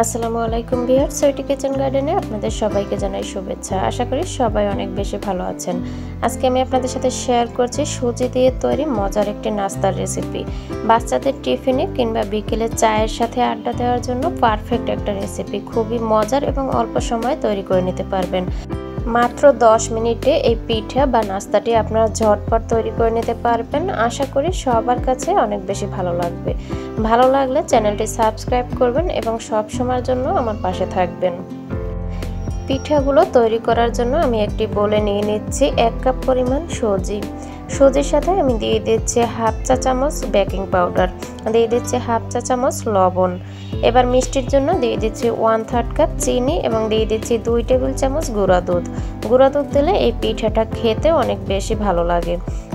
আসসালামু আলাইকুম viewers, Sweety kitchen গার্ডেনে আপনাদের সবাইকে জানাই শুভেচ্ছা। আশা করি সবাই অনেক বেশি ভালো আছেন। আজকে আমি আপনাদের সাথে শেয়ার করছি সুজি দিয়ে তৈরি মজার একটি নাস্তার রেসিপি। বাচ্চাদের টিফিনে কিংবা বিকেলে চায়ের সাথে আড্ডা দেওয়ার জন্য পারফেক্ট একটা রেসিপি। খুবই মজার এবং অল্প সময়ে তৈরি করে নিতে পারবেন। মাত্র 10 মিনিটে এই পিঠা বা নাস্তাটি আপনারা ঝটপট তৈরি করে নিতে পারবেন। আশা করি সবার কাছে অনেক বেশি ভালো লাগবে। ভালো লাগলে চ্যানেলটি সাবস্ক্রাইব করবেন এবং সব সময়ের জন্য আমার পাশে থাকবেন। পিঠাগুলো তৈরি করার জন্য আমি একটি বোলে নিয়ে নিচ্ছি 1 কাপ পরিমাণ সুজি। সুজির সাথে আমি দিয়ে দিচ্ছি হাফ চা চামচ বেকিং পাউডার, দিয়ে দিচ্ছি হাফ চা চামচ লবণ। এবার মিষ্টির জন্য দিয়ে দিচ্ছি 1/3 কাপ চিনি এবং দিয়ে দিচ্ছি 2 টেবিল চামচ গুঁড়া দুধ। গুঁড়া দুধ দিলে এই পিঠাটা খেতে অনেক বেশি ভালো লাগে।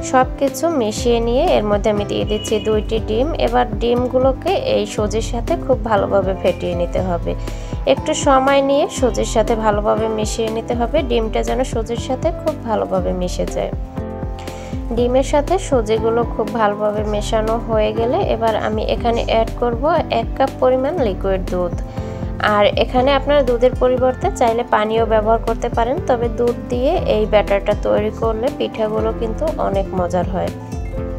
সব কিছু মিশিয়ে নিয়ে এর মধ্যে আমি দিয়ে দিচ্ছি 2টি ডিম। এবার ডিমগুলোকে এই সুজির সাথে খুব ভালোভাবে ফেটিয়ে নিতে হবে। একটু সময় নিয়ে সুজির সাথে ভালোভাবে মিশিয়ে নিতে হবে। ডিমটা যেন সুজির সাথে খুব ভালোভাবে মিশে যায়। ডিমের সাথে সুজিগুলো খুব ভালোভাবে মেশানো হয়ে গেলে এবার আমি এখানে অ্যাড করব 1 কাপ পরিমাণ লিকুইড দুধ। আর এখানে আপনারা দুধের পরিবর্তে চাইলে পানিও ব্যবহার করতে পারেন, তবে দুধ দিয়ে এই ব্যাটারটা তৈরি করলে পিঠাগুলো কিন্তু অনেক মজার হয়।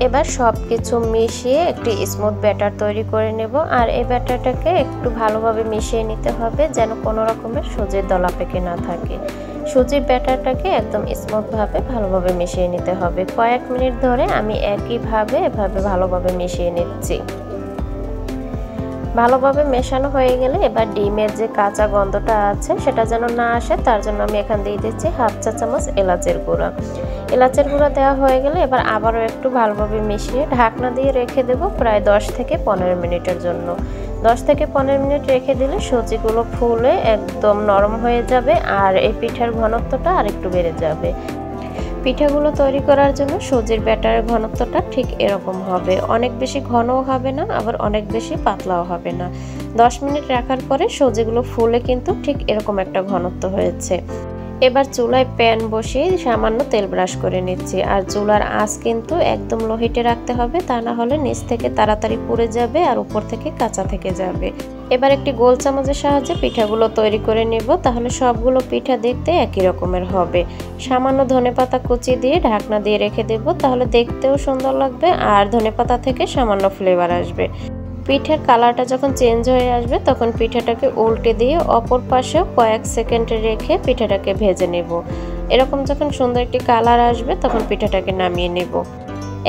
এবার সব কিছু মিশিয়ে একটি স্মুথ ব্যাটার তৈরি করে নেব। আর এই ব্যাটারটাকে একটু ভালোভাবে মিশিয়ে নিতে হবে যেন কোনো রকমের সুজির দলা পেকে না থাকে। সুজির ব্যাটারটাকে একদম স্মুথভাবে ভালোভাবে মিশিয়ে নিতে হবে। কয়েক মিনিট ধরে আমি একইভাবে এভাবে ভালোভাবে মিশিয়ে নিচ্ছি। ভালোভাবে মেশানো হয়ে গেলে এবার ডিমের যে কাঁচা গন্ধটা আছে সেটা যেন না আসে, তার জন্য আমি এখানে দিয়ে দিচ্ছি হাফ চা চামচ এলাচের গুঁড়া। এলাচের গুঁড়া দেওয়া হয়ে গেলে এবার আবারও একটু ভালোভাবে মিশিয়ে ঢাকনা দিয়ে রেখে দেব প্রায় 10 থেকে 15 মিনিটের জন্য। 10 থেকে 15 মিনিট রেখে দিলে সুজিগুলো ফুলে একদম নরম হয়ে যাবে আর এই পিঠার ঘনত্বটা আরেকটু বেড়ে যাবে। পিঠাগুলো তৈরি করার জন্য সুজির ব্যাটারের ঘনত্বটা ঠিক এরকম হবে। অনেক বেশি ঘনও হবে না, আবার অনেক বেশি পাতলাও হবে না। 10 মিনিট রাখার পরে সুজিগুলো ফুলে কিন্তু ঠিক এরকম একটা ঘনত্ব হয়েছে। এবার চুলায় প্যান বসিয়ে সামান্য তেল ব্রাশ করে নিচ্ছি। আর চুলার আঁচ কিন্তু একদম লো হিটে রাখতে হবে, তা না হলে নিচ থেকে তাড়াতাড়ি পুড়ে যাবে আর উপর থেকে কাঁচা থেকে যাবে। এবার একটি গোল চামচের সাহায্যে পিঠাগুলো তৈরি করে নেব, তাহলে সবগুলো পিঠা দেখতে একই রকমের হবে। সামান্য ধনেপাতা কুচি দিয়ে ঢাকনা দিয়ে রেখে দেব, তাহলে দেখতেও সুন্দর লাগবে আর ধনেপাতা থেকে সামান্য ফ্লেভার আসবে। পিঠার কালারটা যখন চেঞ্জ হয়ে আসবে তখন পিঠাটাকে উল্টে দিয়ে অপর পাশেও কয়েক সেকেন্ড রেখে পিঠাটাকে ভেজে নেব। এরকম যখন সুন্দর একটি কালার আসবে তখন পিঠাটাকে নামিয়ে নেব।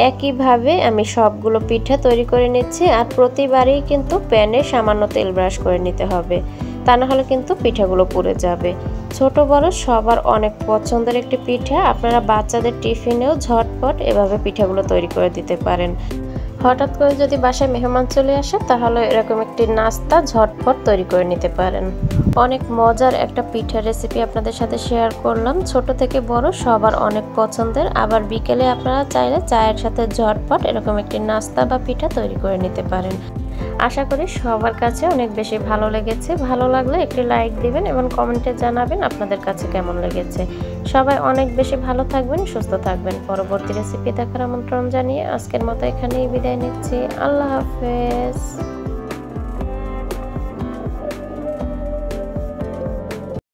একইভাবে আমি সবগুলো পিঠা তৈরি করে নিচ্ছি। আর প্রতিবারই কিন্তু প্যানে সামান্য তেল ব্রাশ করে নিতে হবে, তা না হলে কিন্তু পিঠাগুলো পুড়ে যাবে। ছোট বড় সবার অনেক পছন্দের একটি পিঠা। আপনারা বাচ্চাদের টিফিনেও ঝটপট এভাবে পিঠাগুলো তৈরি করে দিতে পারেন। হঠাৎ করে যদি বাসায় মেহমান চলে আসে তাহলে এরকম একটি নাস্তা ঝটপট তৈরি করে নিতে পারেন। অনেক মজার একটা পিঠা রেসিপি আপনাদের সাথে শেয়ার করলাম। ছোট থেকে বড় সবার অনেক পছন্দের। আবার বিকেলে আপনারা চাইলে চায়ের সাথে ঝটপট এরকম একটি নাস্তা বা পিঠা তৈরি করে নিতে পারেন। আশা করি সবার কাছে অনেক বেশি ভালো লেগেছে। ভালো লাগলে একটি লাইক দিবেন এবং কমেন্টে জানাবেন আপনাদের কাছে কেমন লেগেছে। সবাই অনেক বেশি ভালো থাকবেন, সুস্থ থাকবেন। পরবর্তী রেসিপি দেখার আমন্ত্রণ জানিয়ে আজকের মতো এখানেই বিদায় নিচ্ছি। আল্লাহ হাফেজ।